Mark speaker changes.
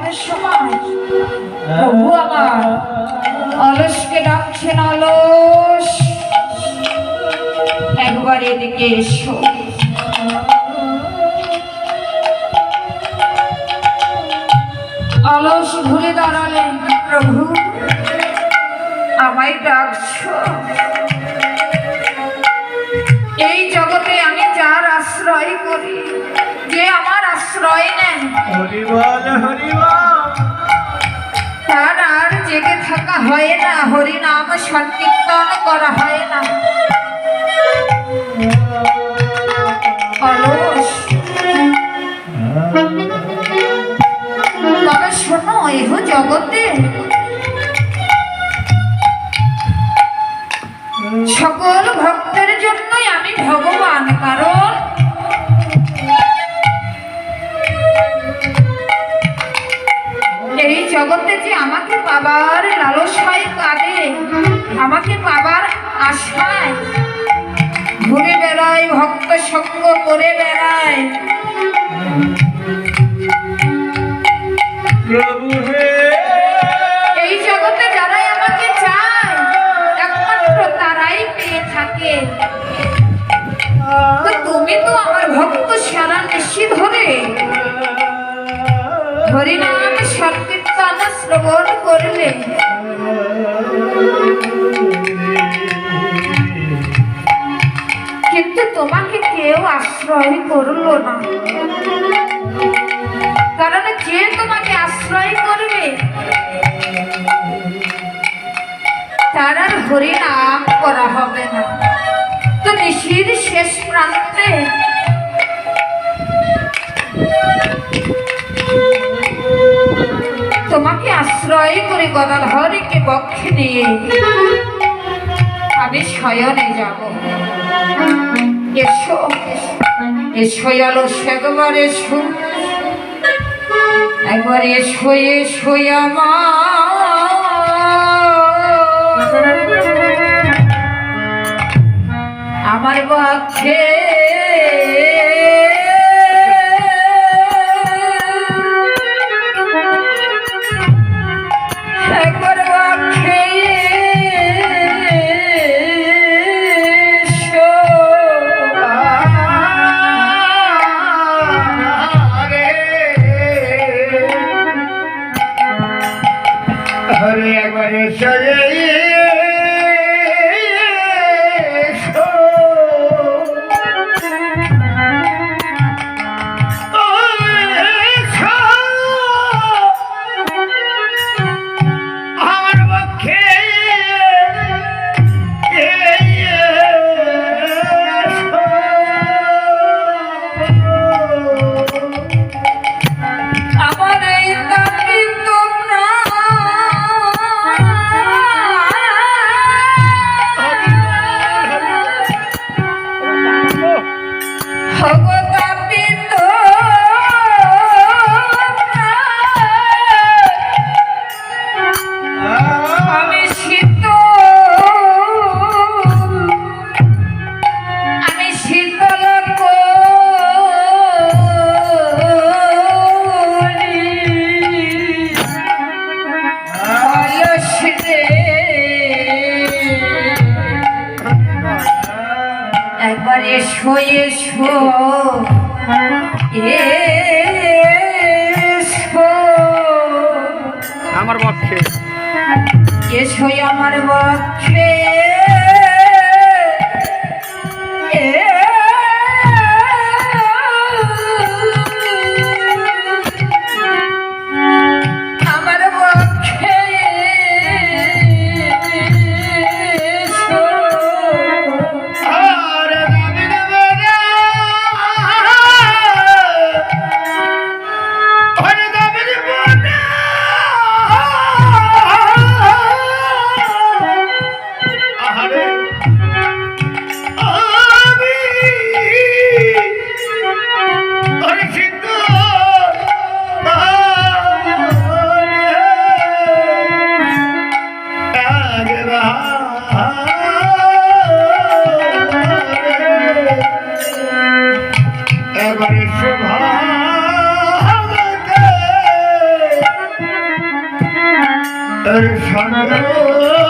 Speaker 1: ভাতের সময় প্রভু আমার অলসকে ডাকছেন, অলস একবার এদিকে এসো। অলস ঘুরে দাঁড়ালেন, প্রভু আমায় ডাকছো? এই জগতে আমি যার আশ্রয় করি, যে আমার আশ্রয় নেন, তার আর জেগে থাকা হয় না, হরিনাম সংকীর্তন করা হয় না। অলস তবে শোনো, এহ জগতে সকল ভক্তের জন্যই আমি ভগবান, কারণ এই জগতে যে আমাকে পাবার লালসায় কাঁদে, আমাকে পাবার আশায় ঘুরে বেড়ায়, ভক্ত সঙ্গ করে বেড়ায়, এই জগতে যারাই আমাকে চায় একমাত্র তারাই পেয়ে থাকে। তো তুমি তো আমার ভক্ত সারা নিশি ধরে হরিনাম সংকীর্তন শ্রবণ করলে, কিন্তু তোমাকে কেউ আশ্রয় করলো না। কারণ যে তোমাকে আশ্রয় করবে তার আর হরিনাম করা হবে না। তো নিশির শেষ প্রান্তে তোমাকে আশ্রয় করে গদাধরকে বক্ষে নিয়ে আমি শয়নে যাব। এসো এসো, অলস একবার এসো, একবার এসো এসো আমার বক্ষে, একবার বক্ষে এসো।
Speaker 2: হরে একবার এসো,
Speaker 1: একবার এসো এসো এসো
Speaker 2: আমার পক্ষে,
Speaker 1: এসো আমার পক্ষে, আমার পক্ষে
Speaker 2: হরে শোনো